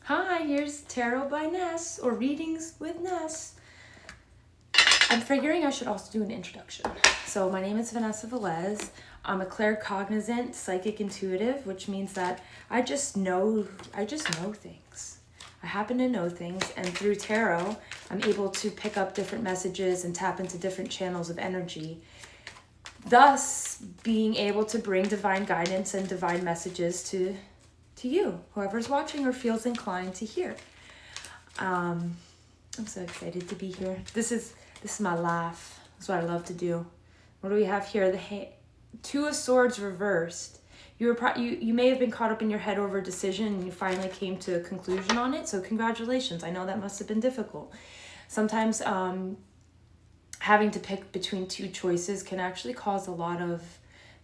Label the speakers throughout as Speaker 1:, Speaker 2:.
Speaker 1: Hi, here's Tarot by Ness, or Readings with Ness. I'm figuring I should also do an introduction. So my name is Vanessa Velez. I'm a claircognizant psychic intuitive, which means that I just know things. I happen to know things, and through tarot, I'm able to pick up different messages and tap into different channels of energy, thus being able to bring divine guidance and divine messages to you, whoever's watching or feels inclined to hear. I'm so excited to be here. This is my life. That's what I love to do. What do we have here? The Two of Swords reversed. You may have been caught up in your head over a decision and you finally came to a conclusion on it. So congratulations. I know that must have been difficult. Sometimes having to pick between two choices can actually cause a lot of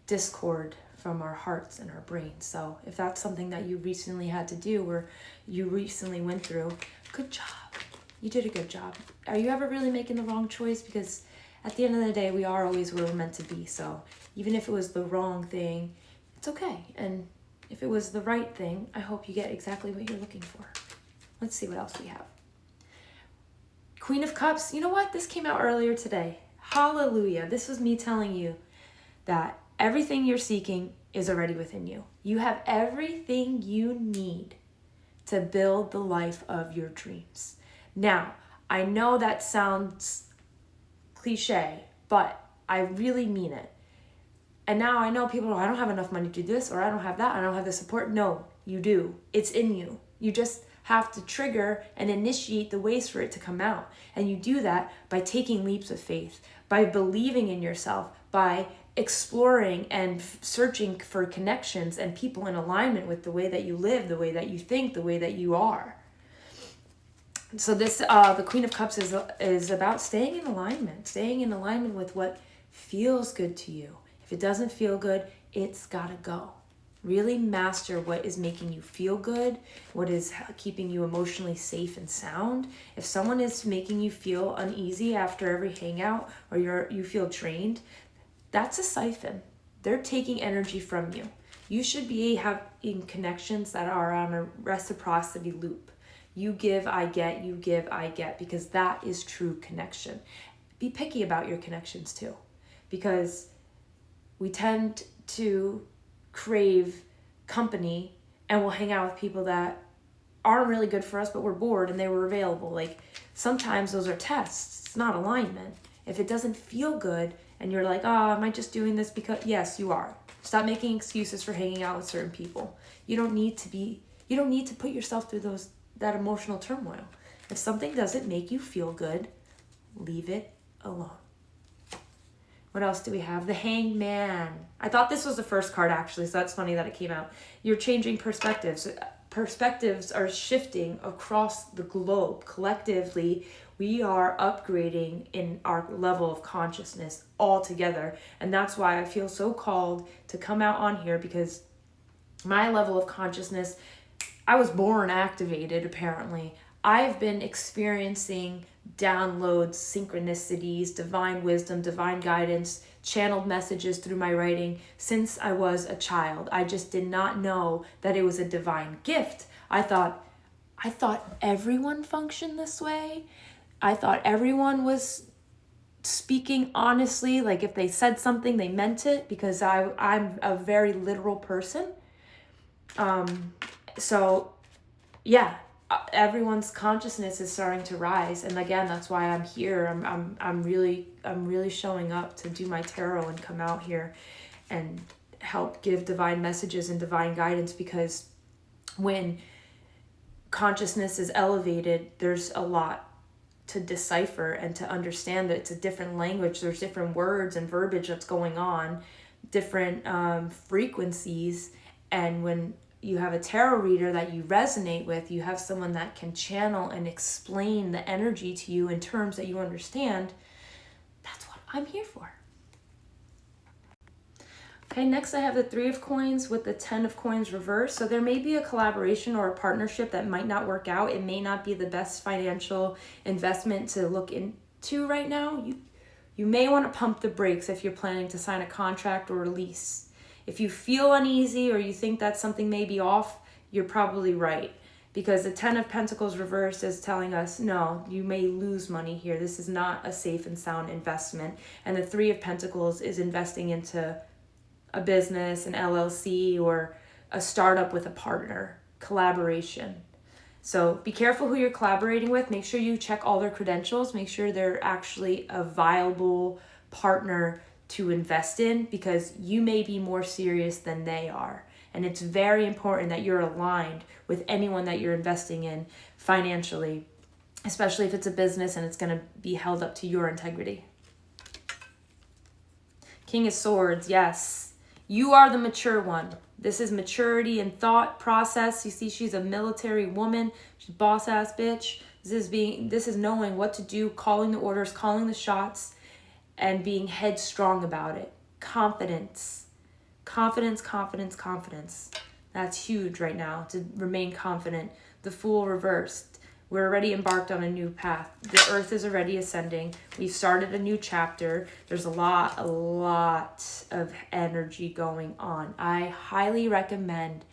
Speaker 1: discord from our hearts and our brains. So if that's something that you recently had to do or you recently went through, good job. You did a good job. Are you ever really making the wrong choice? Because at the end of the day, we are always where we're meant to be. So even if it was the wrong thing, it's okay. And if it was the right thing, I hope you get exactly what you're looking for. Let's see what else we have. Queen of Cups. You know what? This came out earlier today. Hallelujah. This was me telling you that everything you're seeking is already within you. You have everything you need to build the life of your dreams. Now, I know that sounds cliche, but I really mean it. And now I know people, I don't have enough money to do this, or I don't have that, I don't have the support. No, you do. It's in you. You just have to trigger and initiate the ways for it to come out. And you do that by taking leaps of faith, by believing in yourself, by exploring and searching for connections and people in alignment with the way that you live, the way that you think, the way that you are. So this, the Queen of Cups is about staying in alignment with what feels good to you. If it doesn't feel good, it's gotta go. Really master what is making you feel good, what is keeping you emotionally safe and sound. If someone is making you feel uneasy after every hangout, or you feel drained, that's a siphon. They're taking energy from you. You should be having connections that are on a reciprocity loop. You give, I get, you give, I get, because that is true connection. Be picky about your connections too, because we tend to crave company and we'll hang out with people that aren't really good for us, but we're bored and they were available. Like sometimes those are tests. It's not alignment. If it doesn't feel good and you're like, am I just doing this because, yes, you are. Stop making excuses for hanging out with certain people. You don't need to put yourself through that emotional turmoil. If something doesn't make you feel good, leave it alone. What else do we have? The Hanged Man. I thought this was the first card actually, so that's funny that it came out. You're changing perspectives. Perspectives are shifting across the globe. Collectively, we are upgrading in our level of consciousness all together. And that's why I feel so called to come out on here, because my level of consciousness, I was born activated apparently. I've been experiencing downloads, synchronicities, divine wisdom, divine guidance, channeled messages through my writing since I was a child. I just did not know that it was a divine gift. I thought everyone functioned this way. I thought everyone was speaking honestly, like if they said something, they meant it, because I'm a very literal person. So yeah, everyone's consciousness is starting to rise, and again, that's why I'm here. I'm really showing up to do my tarot and come out here and help give divine messages and divine guidance, because when consciousness is elevated, there's a lot to decipher and to understand that it's a different language. There's different words and verbiage that's going on, different frequencies, and when you have a tarot reader that you resonate with, you have someone that can channel and explain the energy to you in terms that you understand. That's what I'm here for. Okay, next I have the Three of Coins with the 10 of Coins reversed. So there may be a collaboration or a partnership that might not work out. It may not be the best financial investment to look into right now. You may want to pump the brakes if you're planning to sign a contract or a lease. If you feel uneasy or you think that something may be off, you're probably right. because the 10 of Pentacles reversed is telling us, no, you may lose money here. This is not a safe and sound investment. And the 3 of Pentacles is investing into a business, an LLC, or a startup with a partner, collaboration. So be careful who you're collaborating with. Make sure you check all their credentials. Make sure they're actually a viable partner to invest in, because you may be more serious than they are. And it's very important that you're aligned with anyone that you're investing in financially, especially if it's a business and it's going to be held up to your integrity. King of Swords, yes. You are the mature one. This is maturity and thought process. You see, she's a military woman. She's a boss-ass bitch. This is knowing what to do, calling the orders, calling the shots, and being headstrong about it. Confidence. Confidence, confidence, confidence. That's huge right now, to remain confident. The Fool reversed. We're already embarked on a new path. The earth is already ascending. We've started a new chapter. There's a lot of energy going on. I highly recommend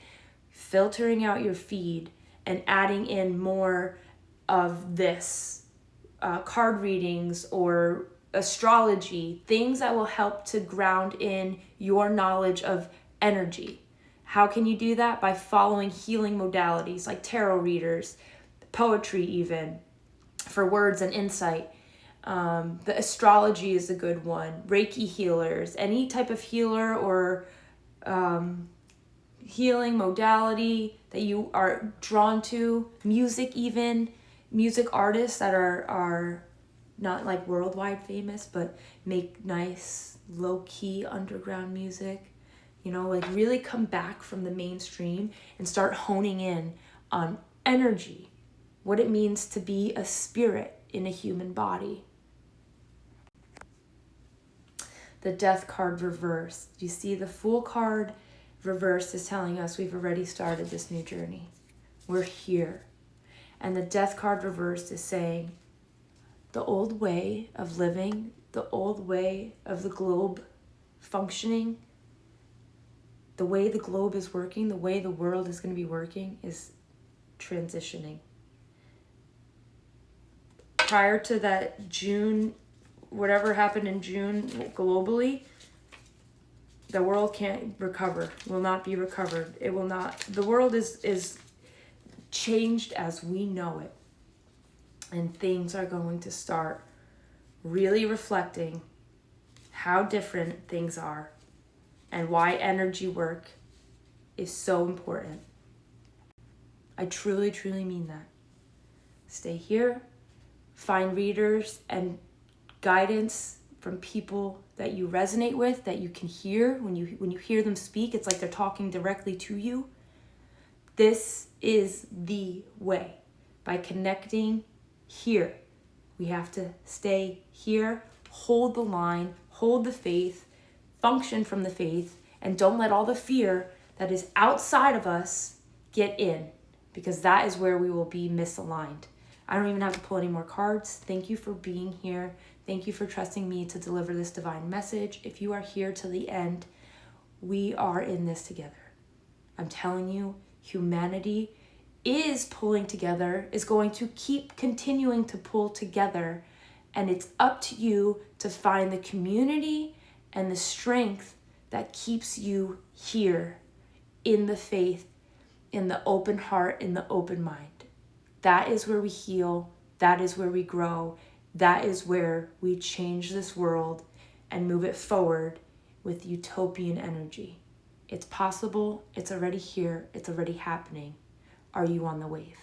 Speaker 1: filtering out your feed and adding in more of this. Card readings or astrology, things that will help to ground in your knowledge of energy. How can you do that? By following healing modalities like tarot readers, poetry even, for words and insight. The astrology is a good one. Reiki healers, any type of healer or healing modality that you are drawn to. Music even, music artists that are not like worldwide famous, but make nice, low-key underground music. You know, like really come back from the mainstream and start honing in on energy, what it means to be a spirit in a human body. The Death card reversed. You see, the Fool card reversed is telling us we've already started this new journey. We're here. And the Death card reversed is saying, the old way of living, the old way of the globe functioning, the way the globe is working, the way the world is going to be working is transitioning. Prior to that June, whatever happened in June globally, the world can't recover, will not be recovered. It will not. The world is changed as we know it. And things are going to start really reflecting how different things are and why energy work is so important. I truly, truly mean that. Stay here, find readers and guidance from people that you resonate with, that you can hear. When you hear them speak, it's like they're talking directly to you. This is the way. By connecting here. We have to stay here, hold the line, hold the faith, function from the faith, and don't let all the fear that is outside of us get in, because that is where we will be misaligned. I don't even have to pull any more cards. Thank you for being here. Thank you for trusting me to deliver this divine message. If you are here to the end, we are in this together. I'm telling you, humanity is pulling together, is going to keep continuing to pull together. And it's up to you to find the community and the strength that keeps you here in the faith, in the open heart, in the open mind. That is where we heal. That is where we grow. That is where we change this world and move it forward with utopian energy. It's possible. It's already here. It's already happening. Are you on the wave?